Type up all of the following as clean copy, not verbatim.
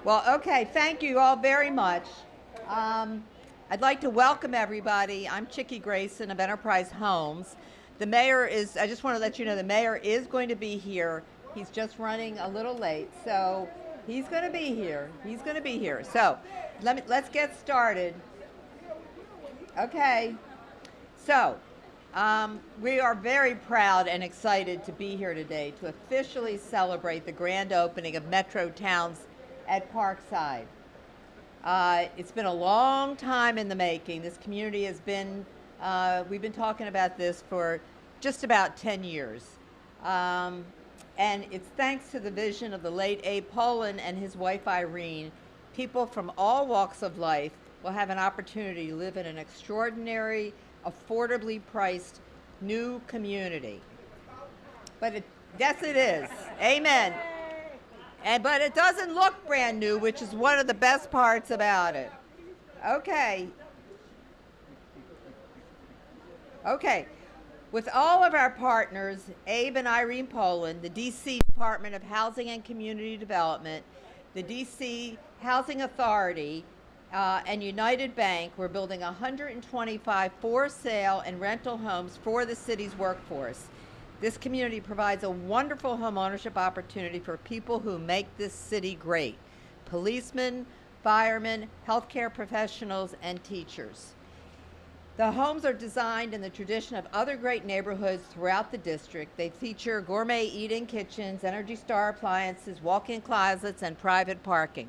Well, okay, thank you all very much. Um, I'd like to welcome everybody. I'm Chickie Grayson of Enterprise Homes. The mayor is, I just want to let you know, the mayor is going to be here. He's just running a little late, so he's going to be here. He's going to be here. So let's get started. Okay. So, we are very proud and excited to be here today to officially celebrate the grand opening of MetroTowns at Parkside. It's been a long time in the making. This community has been, we've been talking about this for just about 10 years. And it's thanks to the vision of the late Abe Poland and his wife Irene. People from all walks of life will have an opportunity to live in an extraordinary, affordably priced new community. Yes, it is. Amen. But it doesn't look brand new, which is one of the best parts about it. Okay. Okay. With all of our partners, Abe and Irene Poland, the DC Department of Housing and Community Development, the DC Housing Authority, and United Bank, we're building 125 for sale and rental homes for the city's workforce. This community provides a wonderful home ownership opportunity for people who make this city great: policemen, firemen, healthcare professionals, and teachers. The homes are designed in the tradition of other great neighborhoods throughout the district. They feature gourmet eat-in kitchens, Energy Star appliances, walk-in closets, and private parking.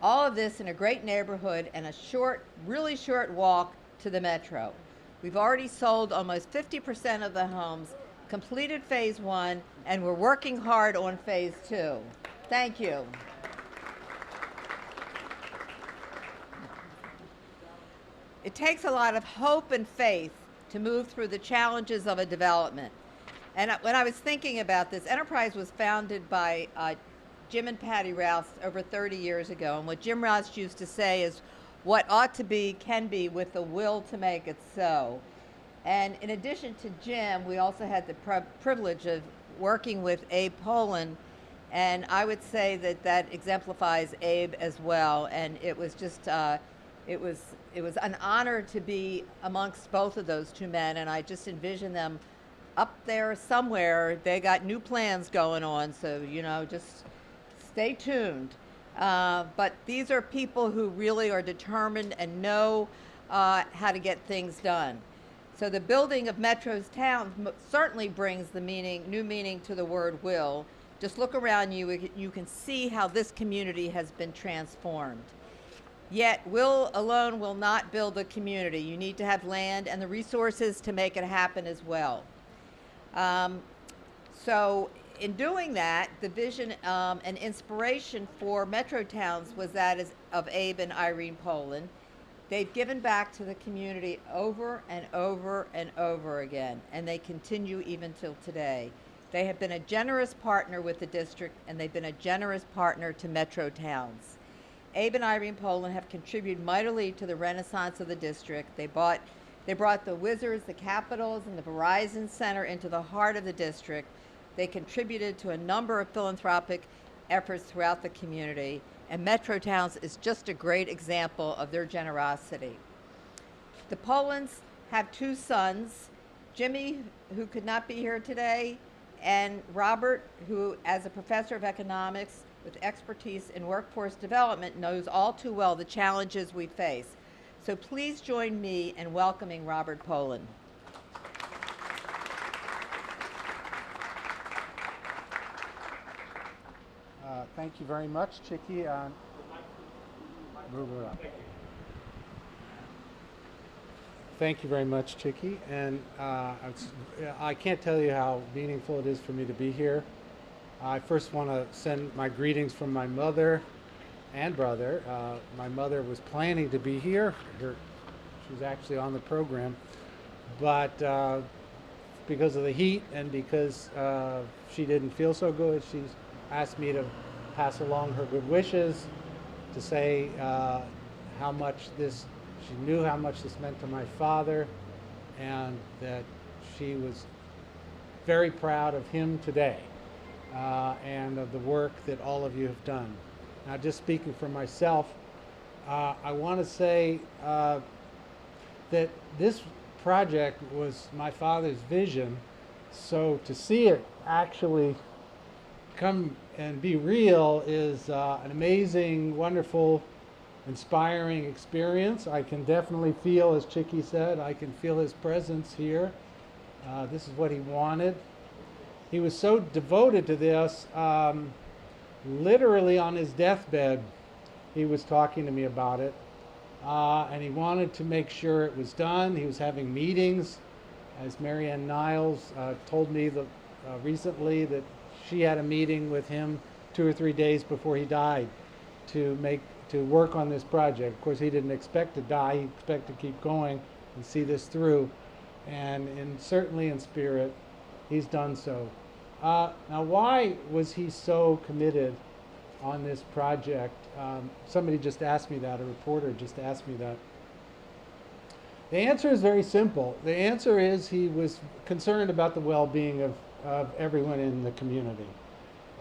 All of this in a great neighborhood and a short, really short walk to the metro. We've already sold almost 50% of the homes, completed phase 1, and we're working hard on phase 2. Thank you. It takes a lot of hope and faith to move through the challenges of a development. And when I was thinking about this, Enterprise was founded by Jim and Patty Rouse over 30 years ago. And what Jim Rouse used to say is, what ought to be can be with the will to make it so. And in addition to Jim, we also had the privilege of working with Abe Poland. And I would say that that exemplifies Abe as well. And it was just, it was an honor to be amongst both of those two men, and I just envision them up there somewhere. They got new plans going on, so just stay tuned. But these are people who really are determined and know how to get things done. So the building of MetroTowns certainly brings the new meaning to the word will. Just look around you, you can see how this community has been transformed. Yet, will alone will not build a community. You need to have land and the resources to make it happen as well. So in doing that, the vision and inspiration for MetroTowns was that of Abe and Irene Poland. They've given back to the community over and over and over again, and they continue even till today. They have been a generous partner with the district, and they've been a generous partner to MetroTowns. Abe and Irene Poland have contributed mightily to the renaissance of the district. They brought the Wizards, the Capitals, and the Verizon Center into the heart of the district. They contributed to a number of philanthropic efforts throughout the community, and MetroTowns is just a great example of their generosity. The Polands have two sons, Jimmy, who could not be here today, and Robert, who, as a professor of economics with expertise in workforce development, knows all too well the challenges we face. So please join me in welcoming Robert Poland. Thank you very much, Chickie. Move it up. Thank you very much, Chickie. And I can't tell you how meaningful it is for me to be here. I first want to send my greetings from my mother and brother. My mother was planning to be here. She was actually on the program. But because of the heat and because she didn't feel so good, she's asked me to pass along her good wishes, to say how much she knew how much this meant to my father, and that she was very proud of him today. and of the work that all of you have done. Now, just speaking for myself, I want to say that this project was my father's vision. So to see it actually come and be real is an amazing, wonderful, inspiring experience. I can definitely feel, as Chicky said, I can feel his presence here. This is what he wanted. He was so devoted to this, literally on his deathbed, he was talking to me about it. And he wanted to make sure it was done. He was having meetings, as Marianne Niles told me recently that she had a meeting with him 2 or 3 days before he died to work on this project. Of course, he didn't expect to die. He expected to keep going and see this through. And certainly in spirit, he's done so. Now, why was he so committed on this project? Somebody just asked me that, a reporter just asked me that. The answer is very simple. The answer is he was concerned about the well-being of everyone in the community.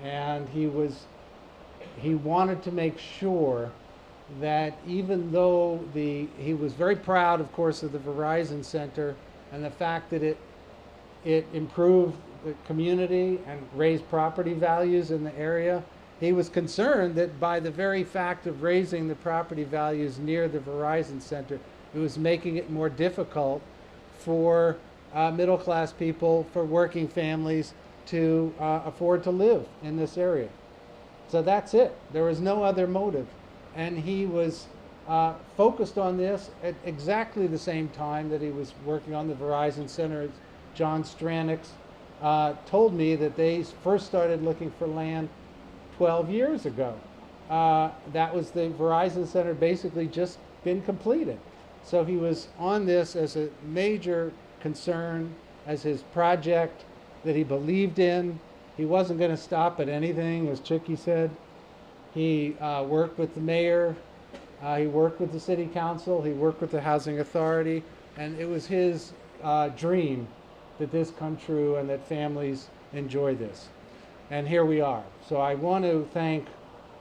And he wanted to make sure that even though he was very proud, of course, of the Verizon Center and the fact that it improved the community and raised property values in the area, he was concerned that by the very fact of raising the property values near the Verizon Center, it was making it more difficult for middle-class people, for working families to afford to live in this area. So that's it. There was no other motive. And he was focused on this at exactly the same time that he was working on the Verizon Center. John Stranix told me that they first started looking for land 12 years ago. That was the Verizon Center basically just been completed. So he was on this as a major concern, as his project that he believed in. He wasn't going to stop at anything, as Chicky said. He worked with the mayor, he worked with the city council, he worked with the housing authority, and it was his dream that this come true and that families enjoy this. And here we are. So I want to thank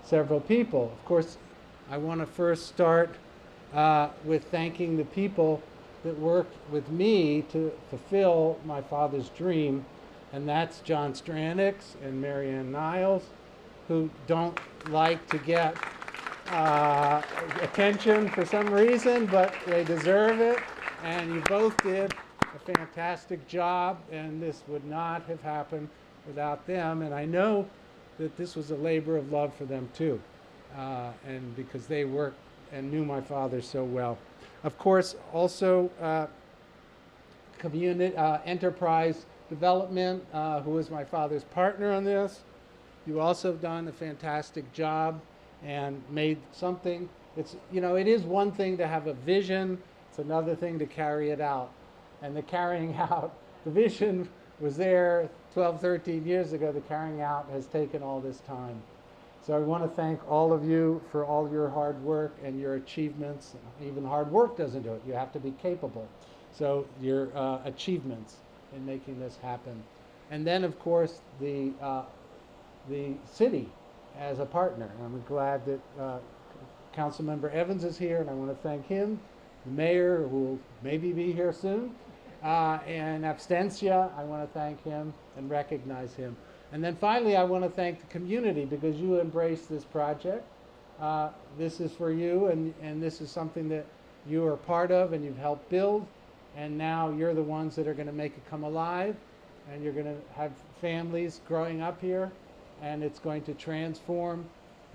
several people. Of course, I want to first start with thanking the people that worked with me to fulfill my father's dream, and that's John Stranix and Marianne Niles, who don't like to get attention for some reason, but they deserve it, and you both did a fantastic job, and this would not have happened without them. And I know that this was a labor of love for them too, and because they worked and knew my father so well. Of course, also community enterprise development, who was my father's partner on this. You also have done a fantastic job and made something. It's, you know, it is one thing to have a vision, it's another thing to carry it out. And the carrying out, the vision was there 12, 13 years ago. The carrying out has taken all this time. So I want to thank all of you for all your hard work and your achievements. Even hard work doesn't do it. You have to be capable. So your achievements in making this happen. And then, of course, the city as a partner. And I'm glad that Councilmember Evans is here, and I want to thank him. The mayor, who will maybe be here soon. And Abstencia, I want to thank him and recognize him. And then finally, I want to thank the community, because you embraced this project. This is for you, and this is something that you are part of and you've helped build. And now you're the ones that are going to make it come alive, and you're going to have families growing up here, and it's going to transform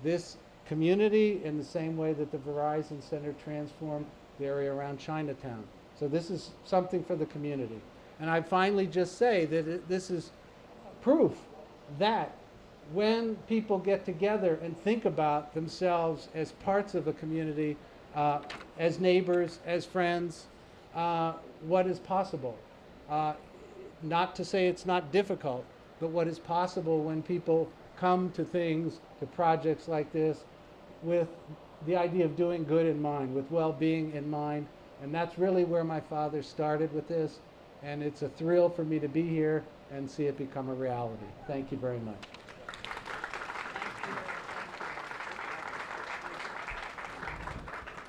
this community in the same way that the Verizon Center transformed the area around Chinatown. So this is something for the community. And I finally just say that this is proof that when people get together and think about themselves as parts of a community, as neighbors, as friends, what is possible. Not to say it's not difficult, but what is possible when people come to things, to projects like this, with the idea of doing good in mind, with well-being in mind. And that's really where my father started with this. And it's a thrill for me to be here and see it become a reality. Thank you very much.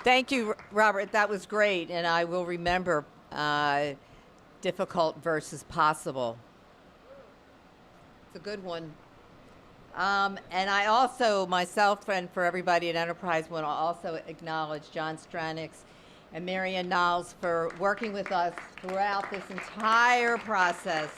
Thank you, Robert. That was great, and I will remember difficult versus possible. It's a good one. And I also, myself and for everybody at Enterprise, want to also acknowledge John Stranix and Marianne Niles for working with us throughout this entire process.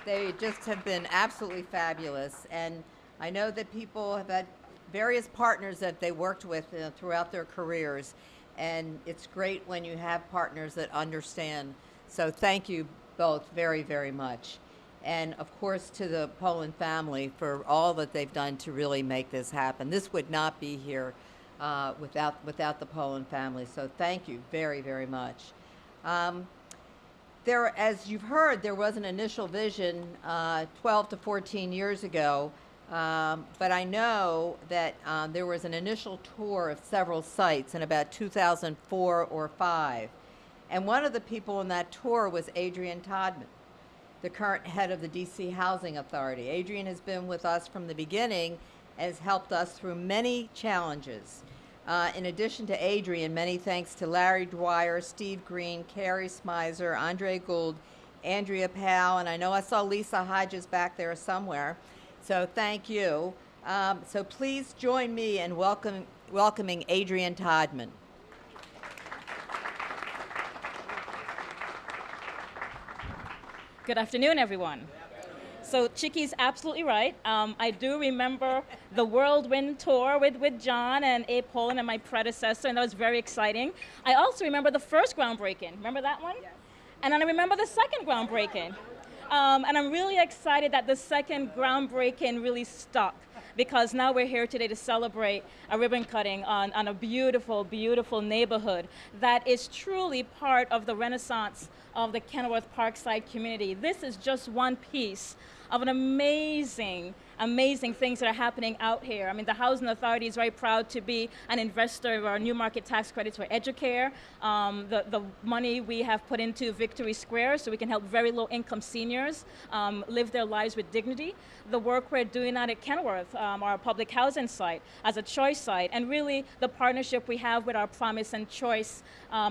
They just have been absolutely fabulous. And I know that people have had various partners that they worked with throughout their careers. And it's great when you have partners that understand. So thank you both very, very much. And of course to the Poland family for all that they've done to really make this happen. This would not be here without the Poland family. So thank you very, very much. As you've heard, there was an initial vision 12 to 14 years ago, but I know that there was an initial tour of several sites in about 2004 or 5. And one of the people in that tour was Adrian Todman, the current head of the DC Housing Authority. Adrian has been with us from the beginning and has helped us through many challenges. In addition to Adrian, many thanks to Larry Dwyer, Steve Green, Carrie Smizer, Andre Gould, Andrea Powell, and I know I saw Lisa Hodges back there somewhere. So thank you. So please join me in welcoming Adrian Todman. Good afternoon, everyone. So Chickie's absolutely right. I do remember the Whirlwind Tour with John and Abe Poland and my predecessor, and that was very exciting. I also remember the first groundbreaking. Remember that one? Yes. And then I remember the second groundbreaking. And I'm really excited that the second groundbreaking really stuck, because now we're here today to celebrate a ribbon cutting on a beautiful, beautiful neighborhood that is truly part of the renaissance of the Kenilworth Parkside community. This is just one piece of an amazing things that are happening out here. I mean, the Housing Authority is very proud to be an investor of our new market tax credits for Educare. The money we have put into Victory Square so we can help very low income seniors live their lives with dignity. The work we're doing out at Kenilworth, our public housing site, as a choice site, and really the partnership we have with our Promise and Choice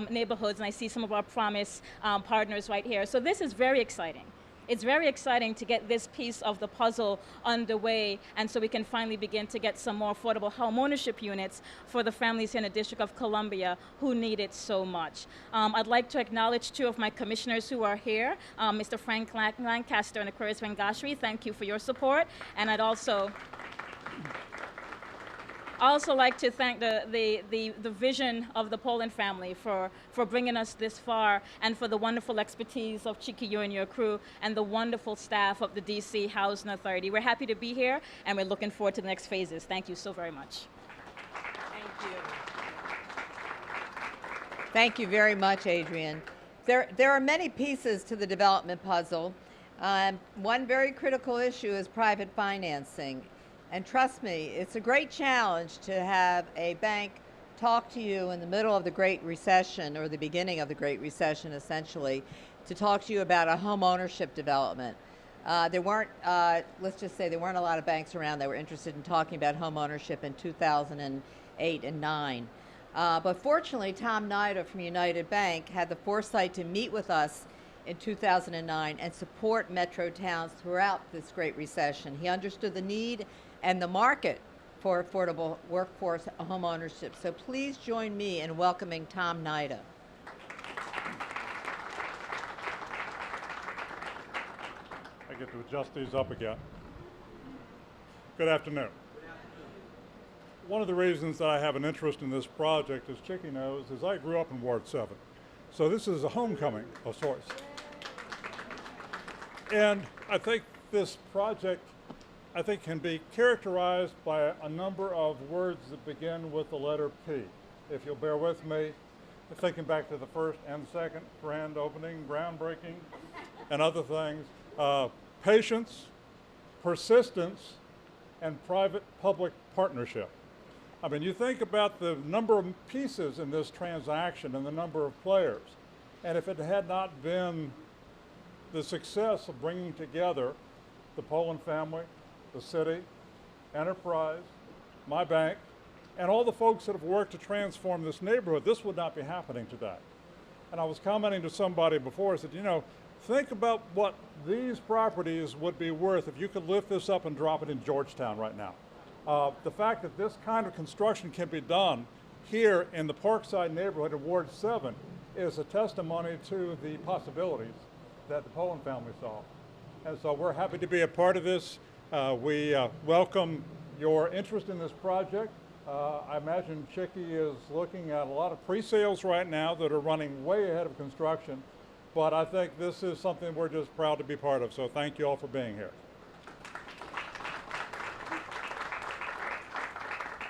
neighborhoods, and I see some of our Promise partners right here. So this is very exciting. It's very exciting to get this piece of the puzzle underway, and so we can finally begin to get some more affordable home ownership units for the families here in the District of Columbia who need it so much. I'd like to acknowledge two of my commissioners who are here, Mr. Frank Lancaster and Aquarius Vengashri. Thank you for your support, and I'd also like to thank the vision of the Poland family for bringing us this far, and for the wonderful expertise of Chickie, you and your crew, and the wonderful staff of the DC Housing Authority. We're happy to be here, and we're looking forward to the next phases. Thank you so very much. Thank you. Thank you very much, Adrian. There are many pieces to the development puzzle. One very critical issue is private financing. And trust me, it's a great challenge to have a bank talk to you in the middle of the Great Recession, or the beginning of the Great Recession, essentially, to talk to you about a home ownership development. There weren't, let's just say, there weren't a lot of banks around that were interested in talking about home ownership in 2008 and 9. But fortunately, Tom Nida from United Bank had the foresight to meet with us in 2009 and support MetroTowns throughout this Great Recession. He understood the need and the market for affordable workforce home ownership. So please join me in welcoming Tom Nida. I get to adjust these up again. Good afternoon. One of the reasons that I have an interest in this project, as Chickie knows, is I grew up in Ward 7. So this is a homecoming of sorts. And I think this project can be characterized by a number of words that begin with the letter P. If you'll bear with me, thinking back to the first and second grand opening, groundbreaking, and other things, patience, persistence, and private-public partnership. I mean, you think about the number of pieces in this transaction and the number of players, and if it had not been the success of bringing together the Poland family, the city, Enterprise, my bank, and all the folks that have worked to transform this neighborhood, this would not be happening today. And I was commenting to somebody before, I said, you know, think about what these properties would be worth if you could lift this up and drop it in Georgetown right now. The fact that this kind of construction can be done here in the Parkside neighborhood of Ward 7 is a testimony to the possibilities that the Poland family saw. And so we're happy to be a part of this. We welcome your interest in this project. I imagine Chicky is looking at a lot of pre-sales right now that are running way ahead of construction, but I think this is something we're just proud to be part of, so thank you all for being here.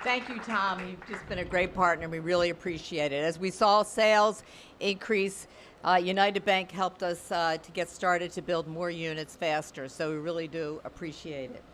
Thank you, Tom. You've just been a great partner. We really appreciate it. As we saw sales increase, United Bank helped us to get started to build more units faster, so we really do appreciate it.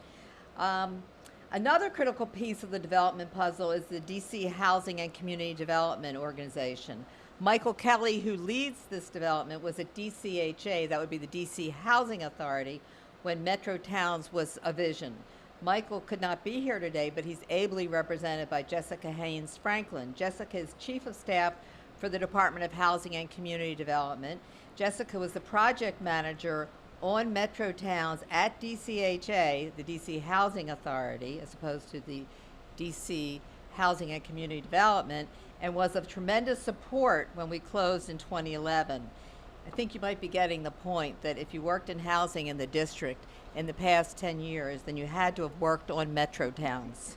Another critical piece of the development puzzle is the DC Housing and Community Development Organization. Michael Kelly, who leads this development, was at DCHA, that would be the DC Housing Authority, when MetroTowns was a vision. Michael could not be here today, but he's ably represented by Jessica Haynes Franklin. Jessica is Chief of Staff for the Department of Housing and Community Development. Jessica was the project manager on MetroTowns at DCHA, the DC Housing Authority, as opposed to the DC Housing and Community Development, and was of tremendous support when we closed in 2011. I think you might be getting the point that if you worked in housing in the district in the past 10 years, then you had to have worked on MetroTowns.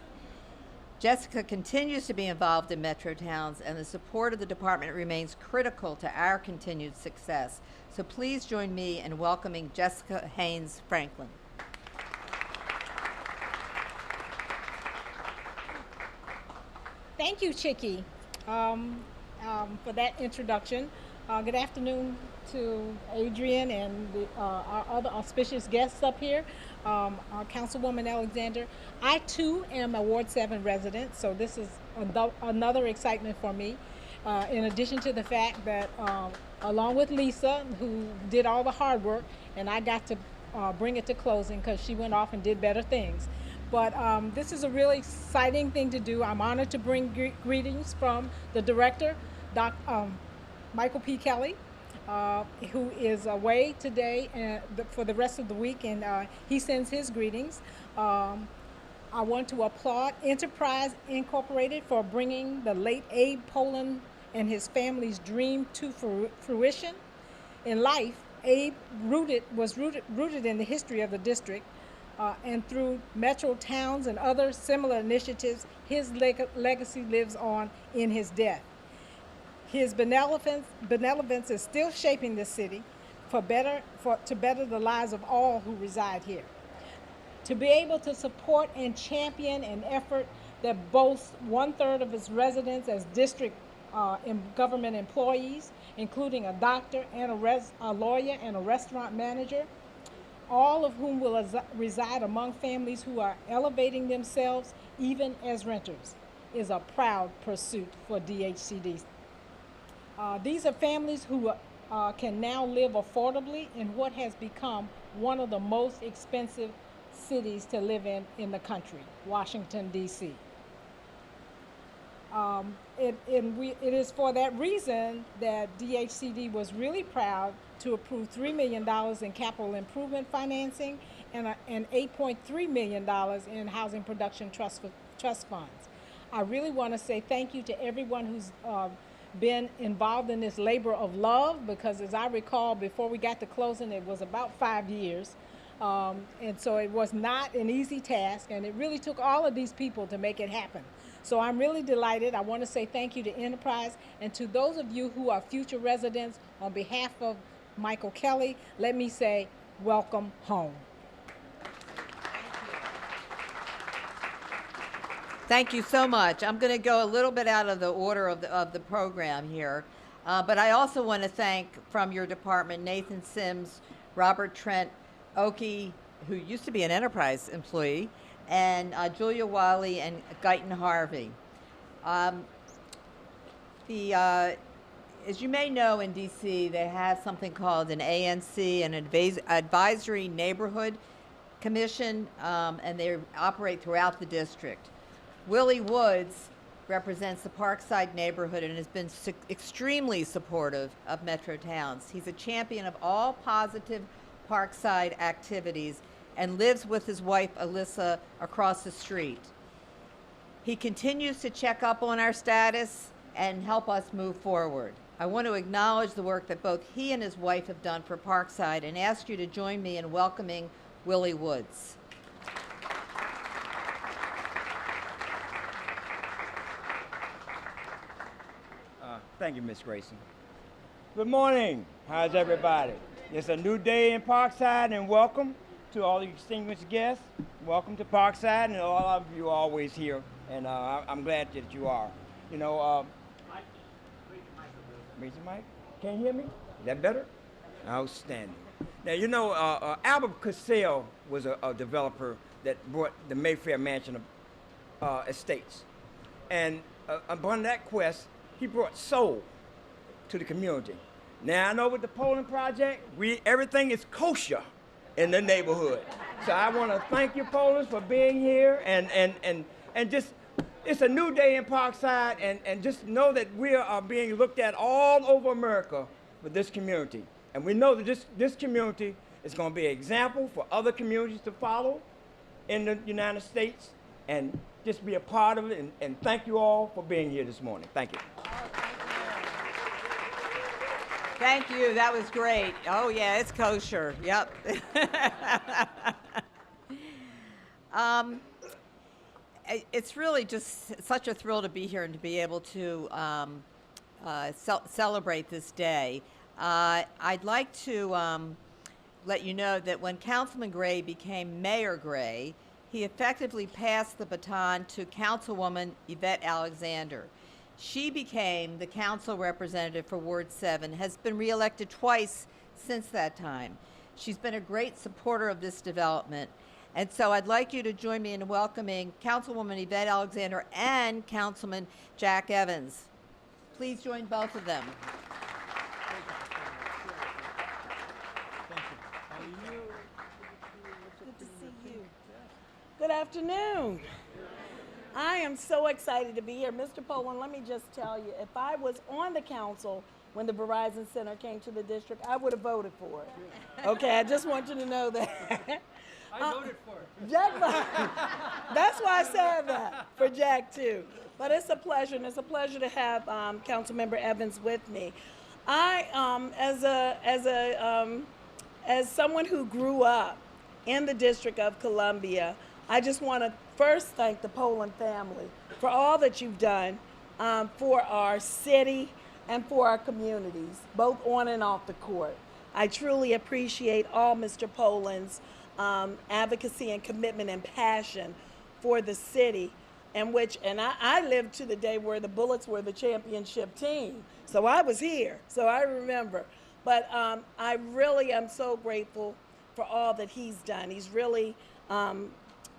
Jessica continues to be involved in MetroTowns, and the support of the department remains critical to our continued success. So please join me in welcoming Jessica Haynes Franklin. Thank you, Chicky, for that introduction. Good afternoon to Adrian and our other auspicious guests up here, our Councilwoman Alexander. I too am a Ward 7 resident, so this is another excitement for me. In addition to the fact that along with Lisa, who did all the hard work, and I got to bring it to closing because she went off and did better things. But this is a really exciting thing to do. I'm honored to bring greetings from the director, Michael P. Kelly, who is away today for the rest of the week, and he sends his greetings. I want to applaud Enterprise Incorporated for bringing the late Abe Poland and his family's dream to fruition. In life, Abe was rooted in the history of the district, and through MetroTowns and other similar initiatives, his legacy lives on in his death. His benevolence is still shaping the city to better the lives of all who reside here. To be able to support and champion an effort that boasts 1/3 of its residents as district government employees, including a doctor and a lawyer and a restaurant manager, all of whom will reside among families who are elevating themselves even as renters, is a proud pursuit for DHCD. These are families who can now live affordably in what has become one of the most expensive cities to live in the country, Washington, D.C. It is for that reason that DHCD was really proud to approve $3 million in capital improvement financing and $8.3 million in housing production trust funds. I really want to say thank you to everyone who's been involved in this labor of love, because as I recall, before we got to closing, it was about 5 years. And so it was not an easy task, and it really took all of these people to make it happen. So I'm really delighted. I want to say thank you to Enterprise, and to those of you who are future residents, on behalf of Michael Kelly, let me say welcome home. Thank you so much. I'm going to go a little bit out of the order of the program here, but I also want to thank from your department Nathan Sims, Robert Trent, Oki, who used to be an Enterprise employee, and Julia Wiley and Guyton Harvey. As you may know, in DC, they have something called an ANC, an Advisory Neighborhood Commission, and they operate throughout the district. Willie Woods represents the Parkside neighborhood and has been extremely supportive of MetroTowns. He's a champion of all positive Parkside activities and lives with his wife, Alyssa, across the street. He continues to check up on our status and help us move forward. I want to acknowledge the work that both he and his wife have done for Parkside and ask you to join me in welcoming Willie Woods. Thank you, Miss Grayson. Good morning. How's everybody? It's a new day in Parkside, and welcome to all the distinguished guests. Welcome to Parkside, and all of you are always here, and I'm glad that you are. You know, raise your mic. Can you hear me? Is that better? Outstanding. Now, you know, Albert Cassell was a developer that brought the Mayfair Mansion estates. And upon that quest, he brought soul to the community. Now, I know with the Poland project, everything is kosher in the neighborhood. So I want to thank you, Poland, for being here, and just, it's a new day in Parkside, and just know that we are being looked at all over America with this community. And we know that this community is going to be an example for other communities to follow in the United States, and just be a part of it, and thank you all for being here this morning. Thank you. Thank you. That was great. Oh, yeah, it's kosher. Yep. It's really just such a thrill to be here and to be able to celebrate this day. I'd like to let you know that when Councilman Gray became Mayor Gray, he effectively passed the baton to Councilwoman Yvette Alexander. She became the council representative for Ward 7, has been reelected twice since that time. She's been a great supporter of this development. And so I'd like you to join me in welcoming Councilwoman Yvette Alexander and Councilman Jack Evans. Please join both of them. Good to see you. Good afternoon. I am so excited to be here. Mr. Poland, let me just tell you, if I was on the council when the Verizon Center came to the district, I would have voted for it. Okay, I just want you to know that. I voted for it. Jack, that's why I said that, for Jack too. But it's a pleasure, and it's a pleasure to have Councilmember Evans with me. I, as someone who grew up in the District of Columbia, I just want to first thank the Poland family for all that you've done for our city and for our communities, both on and off the court. I truly appreciate all Mr. Poland's advocacy and commitment and passion for the city, and I lived to the day where the Bullets were the championship team. So I was here, so I remember. But I really am so grateful for all that he's done. He's really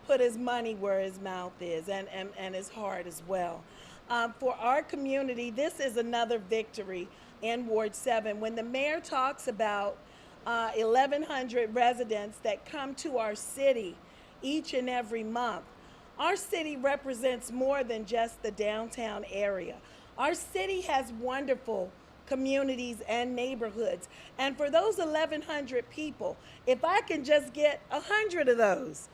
put his money where his mouth is, and his heart as well. For our community, this is another victory in Ward 7. When the mayor talks about 1,100 residents that come to our city each and every month, our city represents more than just the downtown area. Our city has wonderful communities and neighborhoods. And for those 1,100 people, if I can just get 100 of those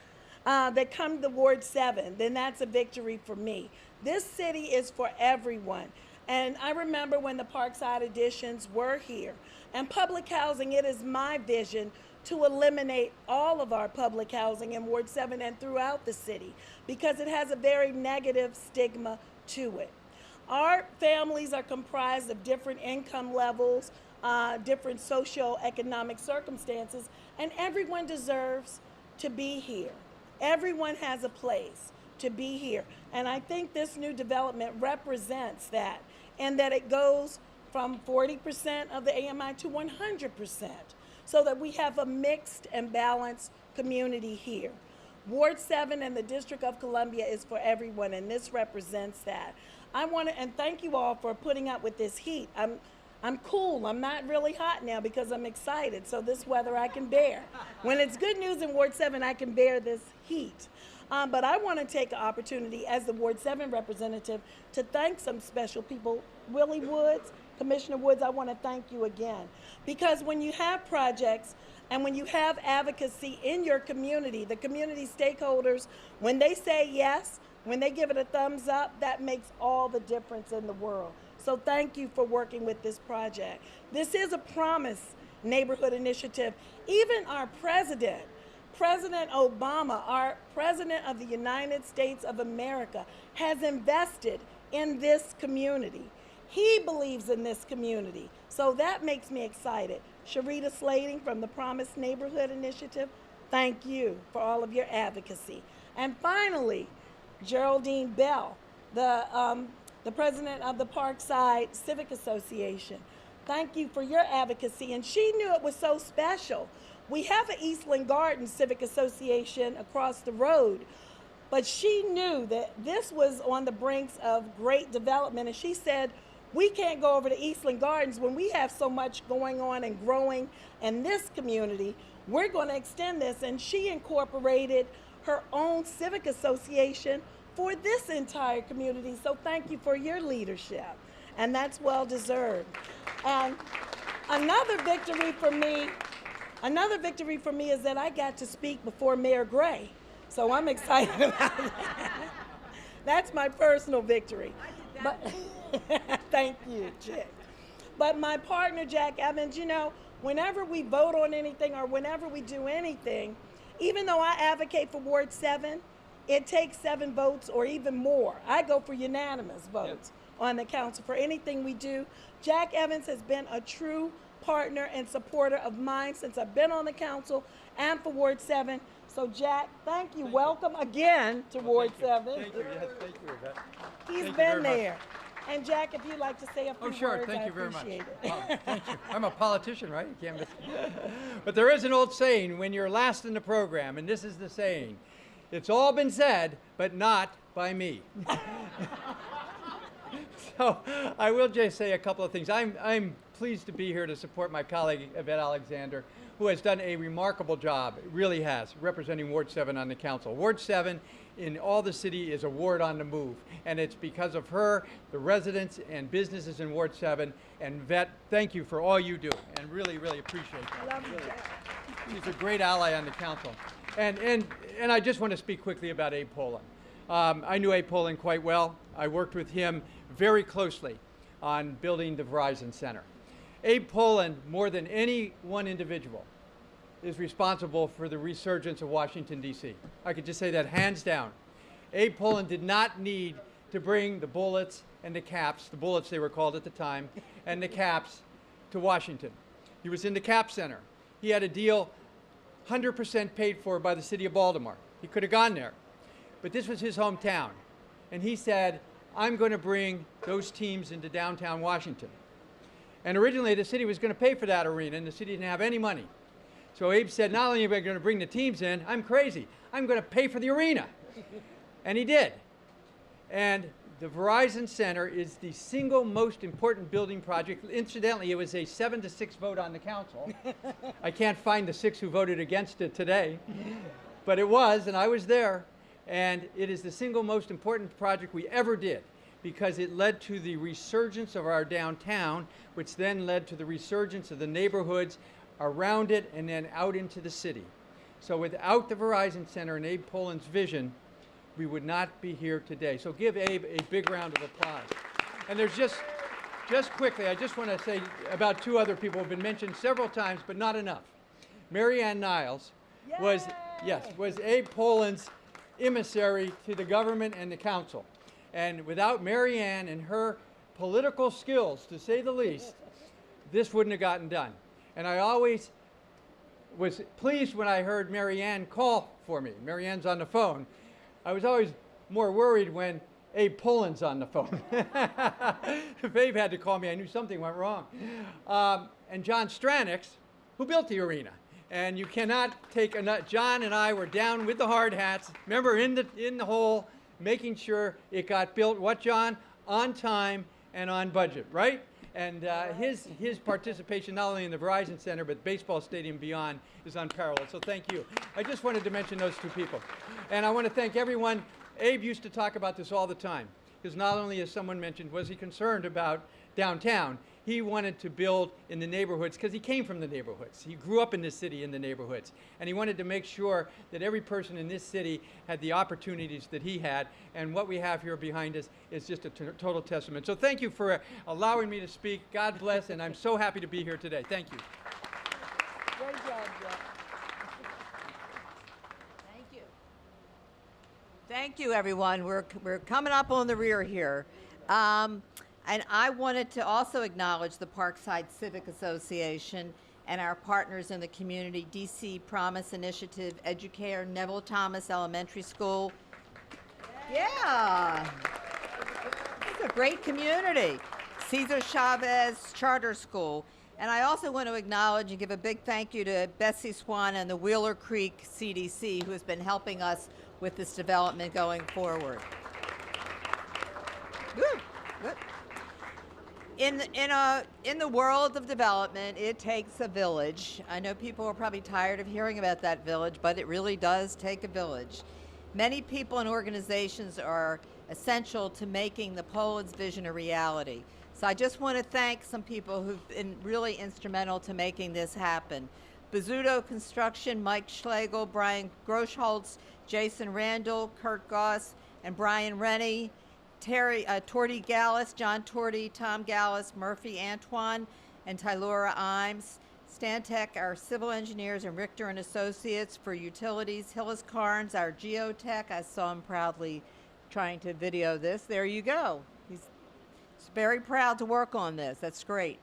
that come to Ward 7, then that's a victory for me. This city is for everyone. And I remember when the Parkside additions were here. And public housing, it is my vision to eliminate all of our public housing in Ward 7 and throughout the city, because it has a very negative stigma to it. Our families are comprised of different income levels, different socioeconomic circumstances, and everyone deserves to be here. Everyone has a place to be here. And I think this new development represents that, and that it goes from 40% of the AMI to 100%, so that we have a mixed and balanced community here. Ward 7 and the District of Columbia is for everyone, and this represents that. I want to, and thank you all for putting up with this heat. I'm cool. I'm not really hot now because I'm excited, so this weather I can bear. When it's good news in Ward 7, I can bear this heat. But I want to take an opportunity as the Ward 7 representative to thank some special people. Willie Woods, Commissioner Woods, I want to thank you again. Because when you have projects and when you have advocacy in your community, the community stakeholders, when they say yes, when they give it a thumbs up, that makes all the difference in the world. So thank you for working with this project. This is a promise neighborhood initiative. Even our president, President Obama, our president of the United States of America, has invested in this community. He believes in this community. So that makes me excited. Sharita Slating from the Promise Neighborhood Initiative, thank you for all of your advocacy. And finally, Geraldine Bell, the president of the Parkside Civic Association. Thank you for your advocacy. And she knew it was so special. We have an Eastland Gardens Civic Association across the road, but she knew that this was on the brinks of great development. And she said, we can't go over to Eastland Gardens when we have so much going on and growing in this community. We're going to extend this. And she incorporated her own civic association for this entire community. So thank you for your leadership. And that's well deserved. And another victory for me is that I got to speak before Mayor Gray. So I'm excited about that. That's my personal victory. But thank you, Chick. But my partner, Jack Evans, you know, whenever we vote on anything or whenever we do anything, even though I advocate for Ward 7, it takes 7 votes or even more. I go for unanimous votes on the council for anything we do. Jack Evans has been a true partner and supporter of mine since I've been on the council and for Ward 7. So Jack, thank you. Welcome again to Ward 7. Thank you. Yes, thank you, Yvette. He's been there. And Jack, if you'd like to say a few Oh, sure. words, Thank I you very much. appreciate it. Oh, thank you. I'm a politician, right? You can't miss. But there is an old saying, when you're last in the program, and this is the saying, it's all been said, but not by me. So I will just say a couple of things. I'm pleased to be here to support my colleague, Yvette Alexander, who has done a remarkable job, really has, representing Ward 7 on the council. Ward 7 in all the city is a ward on the move, and it's because of her, the residents and businesses in Ward 7, and Yvette, thank you for all you do, and really, really appreciate that. Love you, Jack. She's a great ally on the council. And I just want to speak quickly about Abe Poland. I knew Abe Poland quite well. I worked with him very closely on building the Verizon Center. Abe Poland, more than any one individual, is responsible for the resurgence of Washington, D.C. I could just say that hands down. Abe Poland did not need to bring the bullets and the caps, the bullets they were called at the time, and the caps to Washington. He was in the Cap Center. He had a deal 100% paid for by the city of Baltimore. He could have gone there. But this was his hometown. And he said, I'm going to bring those teams into downtown Washington. And originally the city was going to pay for that arena, and the city didn't have any money. So Abe said, not only am I going to bring the teams in, I'm crazy. I'm going to pay for the arena. And he did. And the Verizon Center is the single most important building project. Incidentally, it was a 7-6 vote on the council. I can't find the 6 who voted against it today. But it was, and I was there. And it is the single most important project we ever did, because it led to the resurgence of our downtown, which then led to the resurgence of the neighborhoods around it and then out into the city. So without the Verizon Center and Abe Poland's vision, we would not be here today. So give Abe a big round of applause. And there's just quickly, I just want to say about 2 other people who have been mentioned several times, but not enough. Mary Ann Niles was Abe Poland's emissary to the government and the council. And without Mary Ann and her political skills, to say the least, this wouldn't have gotten done. And I always was pleased when I heard Mary Ann call for me. Mary Ann's on the phone. I was always more worried when Abe Poland's on the phone. If Abe had to call me, I knew something went wrong. And John Stranix, who built the arena. And you cannot take John and I were down with the hard hats, remember, in the hole, making sure it got built, what, John? On time and on budget, right? And his participation not only in the Verizon Center but baseball stadium beyond is unparalleled. So thank you. I just wanted to mention those two people. And I want to thank everyone. Abe used to talk about this all the time because not only, as someone mentioned, was he concerned about downtown, he wanted to build in the neighborhoods because he came from the neighborhoods. He grew up in this city in the neighborhoods. And he wanted to make sure that every person in this city had the opportunities that he had. And what we have here behind us is just a total testament. So thank you for allowing me to speak. God bless, and I'm so happy to be here today. Thank you. Great job, Jeff. Thank you. Thank you, everyone. We're coming up on the rear here. And I wanted to also acknowledge the Parkside Civic Association and our partners in the community, DC Promise Initiative, Educare, Neville Thomas Elementary School. Yeah. It's a great community. Cesar Chavez Charter School. And I also want to acknowledge and give a big thank you to Betsy Swan and the Wheeler Creek CDC, who has been helping us with this development going forward. Woo. Good. In the world of development, it takes a village. I know people are probably tired of hearing about that village, but it really does take a village. Many people and organizations are essential to making the Poland's vision a reality. So I just want to thank some people who've been really instrumental to making this happen. Bizzuto Construction, Mike Schlegel, Brian Groschholz, Jason Randall, Kurt Goss, and Brian Rennie, Torty Gallus, John Torty, Tom Gallus, Murphy Antoine, and Tylora Imes. Stantec, our civil engineers, and Richter and Associates for utilities. Hillis Carnes, our geotech. I saw him proudly trying to video this. There you go. He's very proud to work on this. That's great.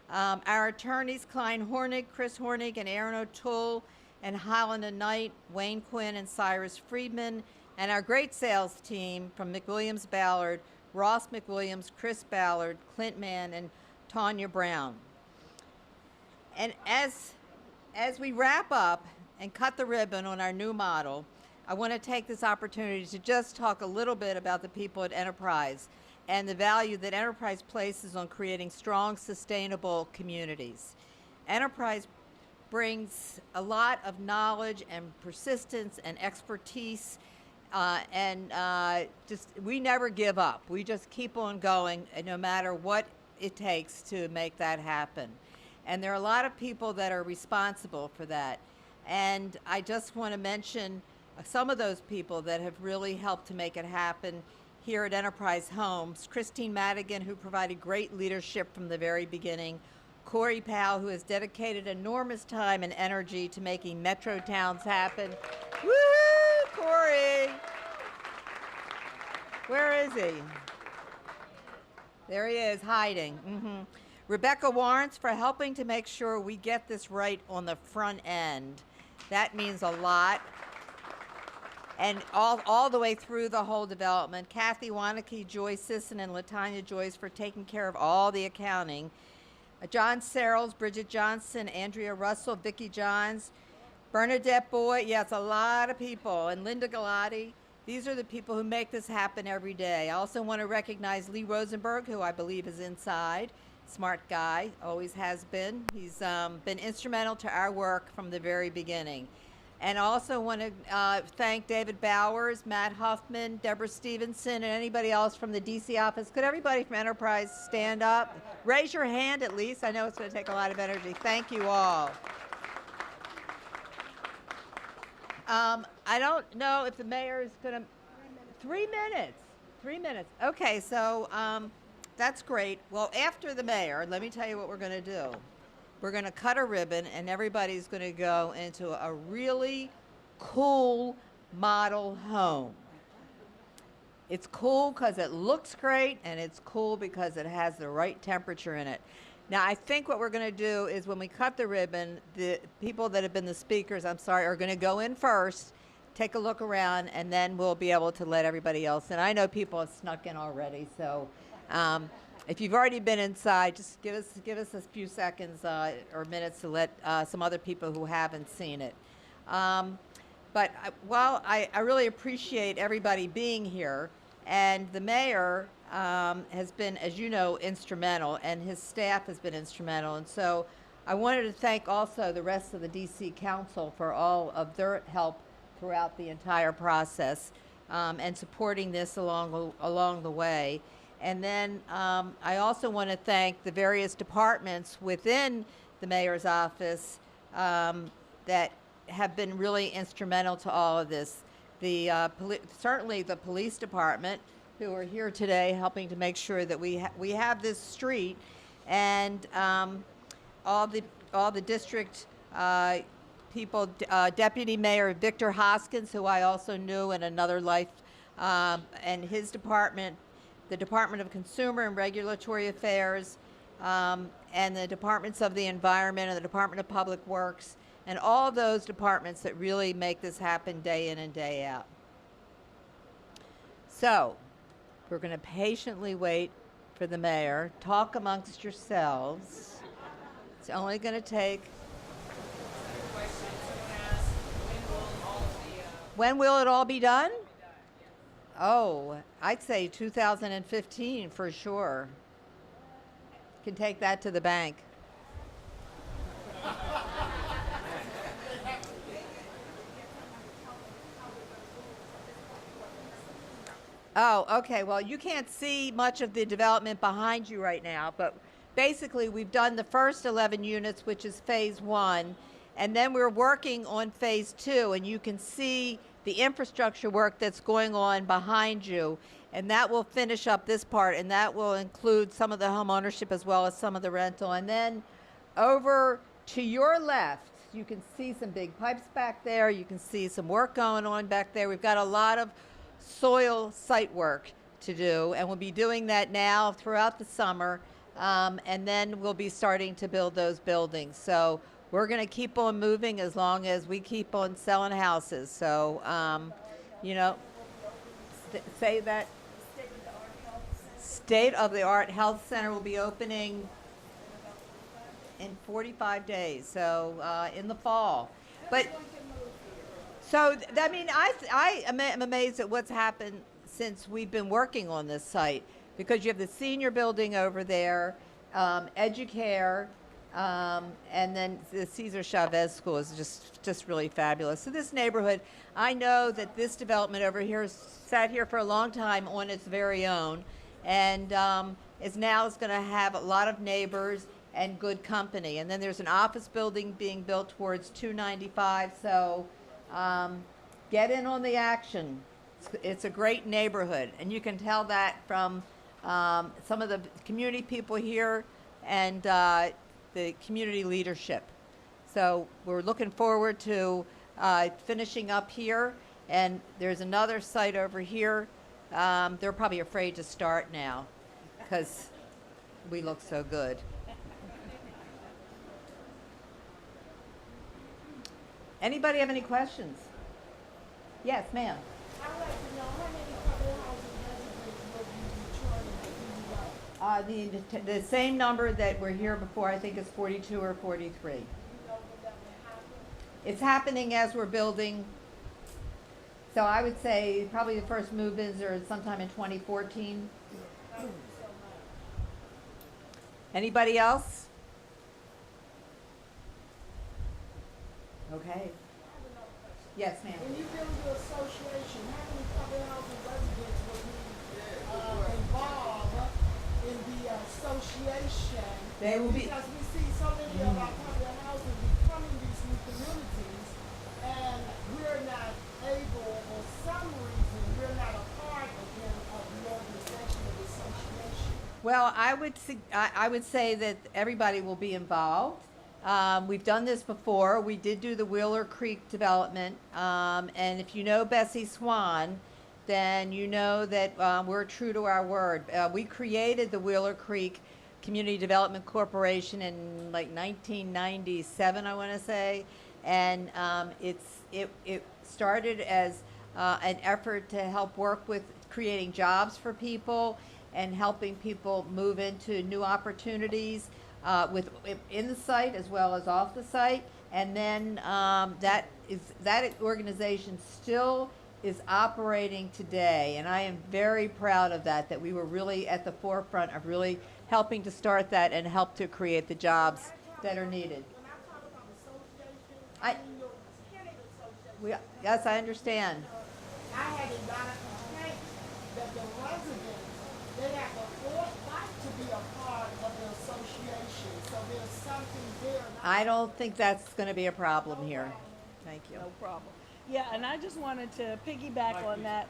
Our attorneys, Klein Hornig, Chris Hornig, and Aaron O'Toole, and Holland and Knight, Wayne Quinn, and Cyrus Friedman. And our great sales team from McWilliams Ballard, Ross McWilliams, Chris Ballard, Clint Mann, and Tanya Brown. And as we wrap up and cut the ribbon on our new model, I want to take this opportunity to just talk a little bit about the people at Enterprise and the value that Enterprise places on creating strong, sustainable communities. Enterprise brings a lot of knowledge and persistence and expertise. We never give up. We just keep on going, no matter what it takes to make that happen. And there are a lot of people that are responsible for that. And I just want to mention some of those people that have really helped to make it happen here at Enterprise Homes. Christine Madigan, who provided great leadership from the very beginning. Corey Powell, who has dedicated enormous time and energy to making MetroTowns happen. Woo! Corey. Where is he? There he is, hiding. Rebecca Warrants for helping to make sure we get this right on the front end. That means a lot. And all the way through the whole development. Kathy Waneke, Joy Sisson, and Latanya Joyce for taking care of all the accounting. John Searles, Bridget Johnson, Andrea Russell, Vicki Johns, Bernadette Boyd, it's a lot of people, and Linda Galati. These are the people who make this happen every day. I also want to recognize Lee Rosenberg, who I believe is inside. Smart guy, always has been. He's been instrumental to our work from the very beginning. And I also want to thank David Bowers, Matt Huffman, Deborah Stevenson, and anybody else from the DC office. Could everybody from Enterprise stand up? Raise your hand at least. I know it's going to take a lot of energy. Thank you all. I don't know if the mayor is going to... 3 minutes. 3 minutes. Okay, so that's great. Well, after the mayor, let me tell you what we're going to do. We're going to cut a ribbon, and everybody's going to go into a really cool model home. It's cool because it looks great, and it's cool because it has the right temperature in it. Now, I think what we're going to do is when we cut the ribbon, the people that have been the speakers, are going to go in first, take a look around, and then we'll be able to let everybody else in. I know people have snuck in already, so if you've already been inside, just give us a few seconds or minutes to let some other people who haven't seen it. While I really appreciate everybody being here, and the mayor has been, as you know, instrumental, and his staff has been instrumental. And so I wanted to thank also the rest of the DC Council for all of their help throughout the entire process, and supporting this along the way. And then I also want to thank the various departments within the mayor's office that have been really instrumental to all of this. Certainly the police department, who are here today helping to make sure that we have this street, and all the district people, Deputy Mayor Victor Hoskins, who I also knew in another life, and his department, the Department of Consumer and Regulatory Affairs, and the Departments of the Environment and the Department of Public Works, and all those departments that really make this happen day in and day out. So, we're going to patiently wait for the mayor. Talk amongst yourselves. It's only going to take... When will it all be done? Oh, I'd say 2015 for sure. Can take that to the bank. Oh, okay. Well, you can't see much of the development behind you right now, but basically we've done the first 11 units, which is phase 1, and then we're working on phase 2, and you can see the infrastructure work that's going on behind you, and that will finish up this part, and that will include some of the home ownership as well as some of the rental. And then over to your left, you can see some big pipes back there. You can see some work going on back there. We've got a lot of soil site work to do, and we'll be doing that now throughout the summer, and then we'll be starting to build those buildings. So we're going to keep on moving as long as we keep on selling houses. So, you know, say that. State-of-the-art Health Center will be opening in 45 days, so in the fall. But so, I mean, I am amazed at what's happened since we've been working on this site, because you have the senior building over there, Educare, and then the Cesar Chavez School is just really fabulous. So this neighborhood, I know that this development over here has sat here for a long time on its very own, and is going to have a lot of neighbors and good company. And then there's an office building being built towards 295, so get in on the action. It's a great neighborhood, and you can tell that from some of the community people here and the community leadership. So we're looking forward to finishing up here, and there's another site over here. They're probably afraid to start now because we look so good. Anybody have any questions? Yes, ma'am. I'd like to know how many public housing residents will be returning that you The same number that were here before, I think is 42 or 43. know when that will happen? It's happening as we're building. So I would say probably the first move-ins are sometime in 2014. Thank you so much. Anybody else? Okay. Yes, ma'am. When you build your association, how many public housing residents will be involved in the association? They will be. Because we see so many of our public housing becoming these new communities, and we're not able, for some reason, we're not a part again of the organization of the association. Well, I would say that everybody will be involved. We've done this before. We did do the Wheeler Creek development, and if you know Bessie Swan, then you know that we're true to our word. We created the Wheeler Creek Community Development Corporation in like 1997, I want to say, and it started as an effort to help work with creating jobs for people and helping people move into new opportunities. In the site as well as off the site, and then that organization still is operating today, and I am very proud of that, that we were really at the forefront of really helping to start that and help to create the jobs that are needed. When I talk about associations, I- I mean your tenant association. Yes, I understand. I had a lot of complaints that the residents, they have a right to be a part of the association, so there's something there. And I don't think that's going to be a problem here. Thank you. No problem. Yeah, and I just wanted to piggyback on that.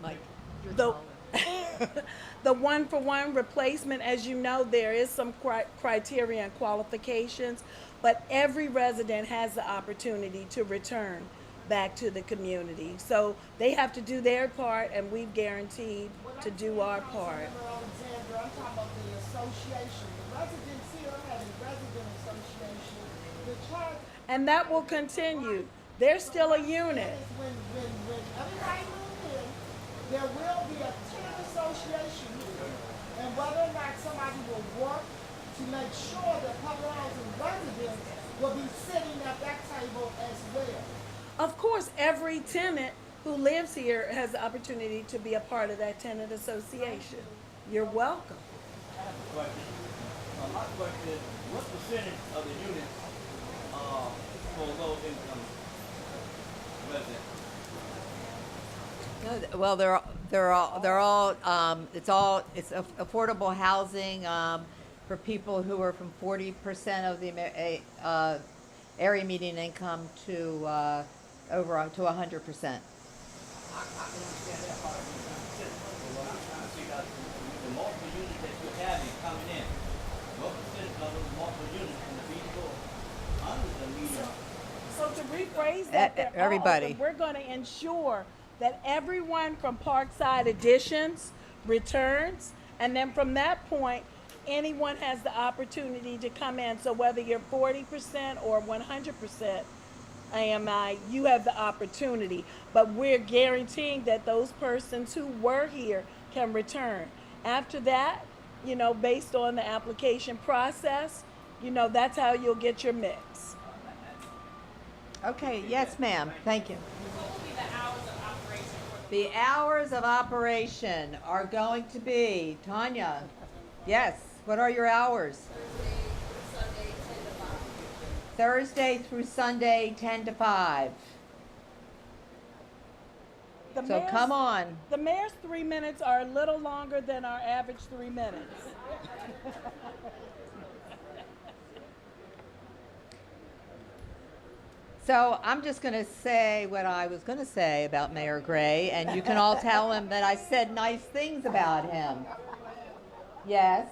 Mike, you're The, taller. the one-for-one replacement, as you know, there is some criteria and qualifications, but every resident has the opportunity to return back to the community. So they have to do their part, and we've guaranteed to do our part. Councilmember Alexander, I'm talking about the association. The residents here have a resident association. The charge And that will continue. They're still a unit. is when everybody moves in, there will be a tenant association here. And whether or not somebody will work to make sure that public housing residents will be sitting at that table as well. Of course, every tenant who lives here has the opportunity to be a part of that tenant association. You're welcome. I have a question. My question is, what percentage of the units for low income residents? No, well, it's affordable housing for people who are from 40% of the area median income to over to 100%. I can understand that part of it. But what I'm trying to figure out is the multiple units that you're having coming in, what percentage of those multiple units can be for under the median? So to rephrase that, they're all Everybody. open. We're going to ensure that everyone from Parkside Additions returns, and then from that point, anyone has the opportunity to come in. So whether you're 40% or 100% AMI, you have the opportunity. But we're guaranteeing that those persons who were here can return. After that, you know, based on the application process, you know, that's how you'll get your mix. Okay, yes, ma'am. Thank you. What will be the hours of operation for The hours of operation are going to be, Tanya, yes, what are your hours? Thursday through Sunday, 10 to 5. The So mayor's- come on. The mayor's 3 minutes are a little longer than our average 3 minutes. So I'm just going to say what I was going to say about Mayor Gray, and you can all tell him that I said nice things about him. Yes?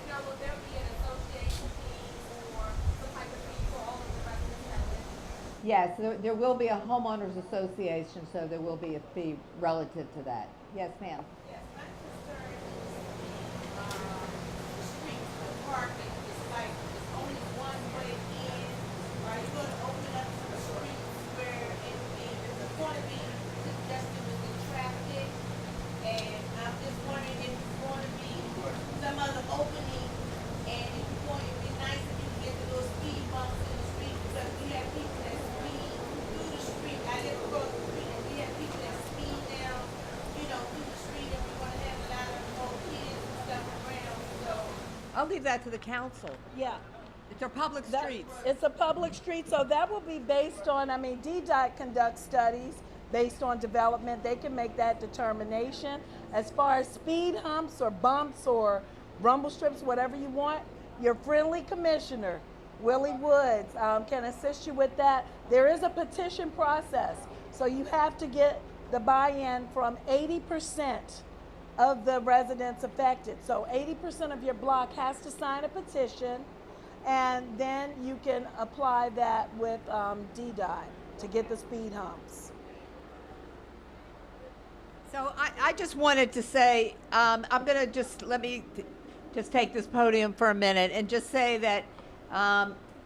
Will there be an association fee or some type of fee for all of the residents that live? Yes, there will be a homeowners association, so there will be a fee relative to that. Yes, ma'am. Yes, my concern is the streets, the parking, it's like, it's only one way in. Are you gonna open up some streets where it's gonna be congested with the traffic? And I'm just wondering if it's gonna be some other opening, and if it's going to be nice if you can get the little speed bumps in the street, because we have people that speed through the street. I live across the street, and we have people that speed down, you know, through the street, and we wanna have a lot of more kids and stuff around, so. I'll leave that to the council. Yeah. It's our public That- streets. It's a public street, so that will be based on, I mean, DDOT conducts studies based on development. They can make that determination. As far as speed humps or bumps or rumble strips, whatever you want, your friendly commissioner, Willie Woods, can assist you with that. There is a petition process, so you have to get the buy-in from 80% of the residents affected. So 80% of your block has to sign a petition, and then you can apply that with DDOT to get the speed humps. So I just wanted to say, I'm going to let me just take this podium for a minute and just say that,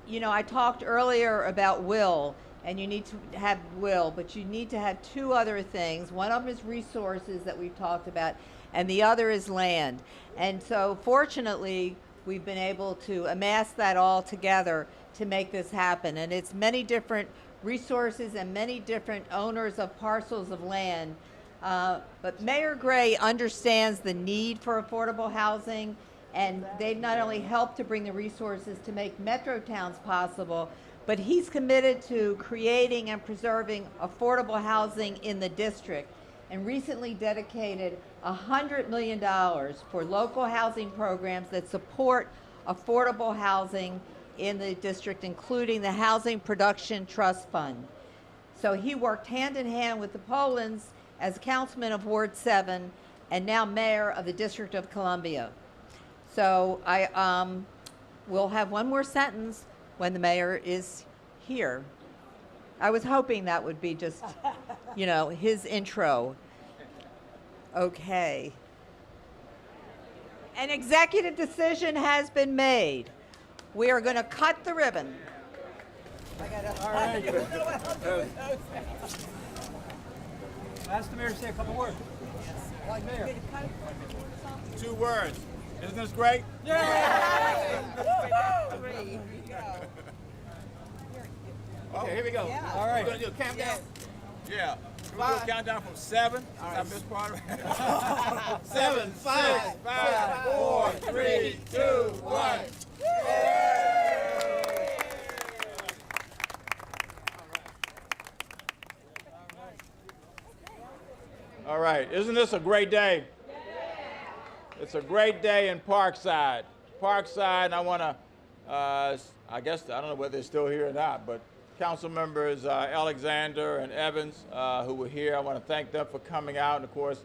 you know, I talked earlier about will, and you need to have will, but you need to have two other things. One of them is resources that we've talked about, and the other is land. And so fortunately, we've been able to amass that all together to make this happen. And it's many different resources, and many different owners of parcels of land. But Mayor Gray understands the need for affordable housing, and they've not only helped to bring the resources to make MetroTowns possible, but he's committed to creating and preserving affordable housing in the district, and recently dedicated $100 million for local housing programs that support affordable housing in the district, including the Housing Production Trust Fund. So he worked hand in hand with the Polans as councilman of Ward 7 and now mayor of the District of Columbia. So I will have one more sentence when the mayor is here. I was hoping that would be just, you know, his intro. Okay. An executive decision has been made. We are going to cut the ribbon. All right. Ask the mayor to say a couple words. Like mayor. 2 words. Isn't this great? Okay, here we go. All right. We're gonna do a countdown. Yeah. We're gonna do a countdown from 7. Since I missed part of it. 7, 6, 5, 4, 3, 2, 1. All right. Isn't this a great day? It's a great day in Parkside. Parkside, I want to, I guess, I don't know whether they're still here or not, but council members Alexander and Evans who were here, I want to thank them for coming out. And of course,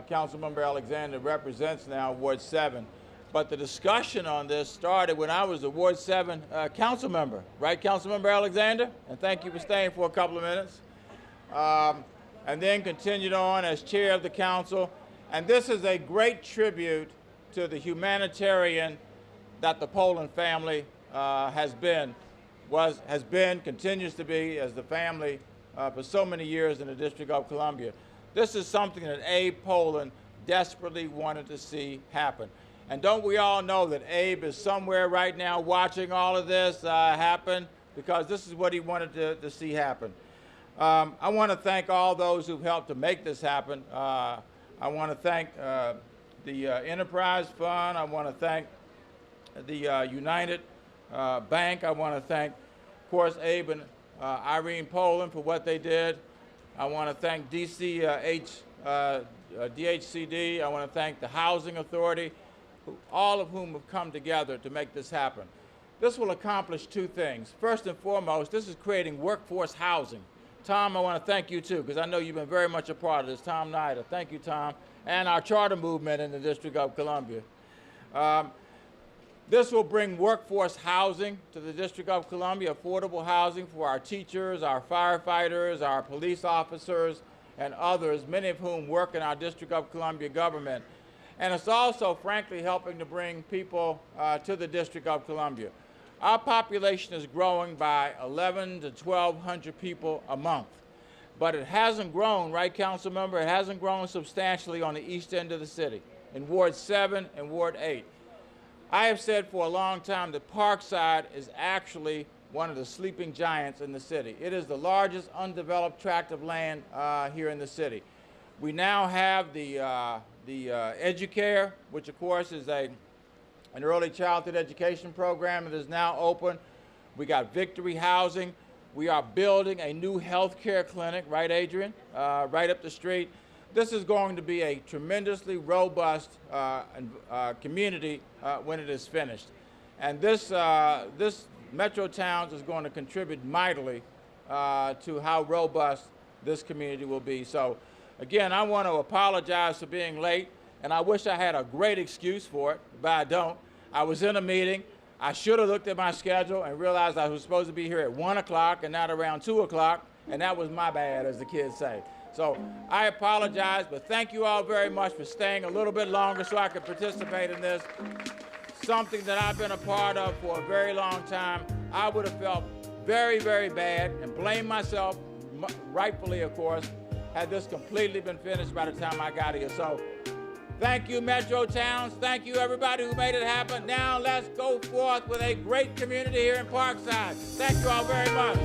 council member Alexander represents now Ward 7. But the discussion on this started when I was a Ward 7 council member, right, Council Member Alexander? And thank you for staying for a couple of minutes. And then continued on as chair of the council. And this is a great tribute to the humanitarian that the Poland family has been, continues to be as the family for so many years in the District of Columbia. This is something that Abe Poland desperately wanted to see happen. And don't we all know that Abe is somewhere right now watching all of this happen, because this is what he wanted to see happen. I want to thank all those who've helped to make this happen. I want to thank the Enterprise Fund. I want to thank the United Bank. I want to thank, of course, Abe and Irene Poland for what they did. I want to thank DHCD. I want to thank the Housing Authority, all of whom have come together to make this happen. This will accomplish 2 things. First and foremost, this is creating workforce housing. Tom, I want to thank you too, because I know you've been very much a part of this. Tom Nider, thank you, Tom, and our charter movement in the District of Columbia. This will bring workforce housing to the District of Columbia, affordable housing for our teachers, our firefighters, our police officers, and others, many of whom work in our District of Columbia government. And it's also, frankly, helping to bring people to the District of Columbia. Our population is growing by 1,100 to 1,200 people a month. But it hasn't grown, right, council member? It hasn't grown substantially on the east end of the city, in Ward 7 and Ward 8. I have said for a long time that Parkside is actually one of the sleeping giants in the city. It is the largest undeveloped tract of land here in the city. We now have the Educare, which of course is an early childhood education program that is now open. We got Victory Housing. We are building a new health care clinic, right, Adrian? Right up the street. This is going to be a tremendously robust community when it is finished. And this MetroTowns is going to contribute mightily to how robust this community will be. So again, I want to apologize for being late, and I wish I had a great excuse for it, but I don't. I was in a meeting. I should have looked at my schedule and realized I was supposed to be here at 1 o'clock and not around 2 o'clock, and that was my bad, as the kids say. So I apologize, but thank you all very much for staying a little bit longer so I could participate in this. Something that I've been a part of for a very long time. I would have felt very, very bad and blamed myself, rightfully, of course, had this completely been finished by the time I got here. So thank you, MetroTowns. Thank you, everybody who made it happen. Now let's go forth with a great community here in Parkside. Thank you all very much.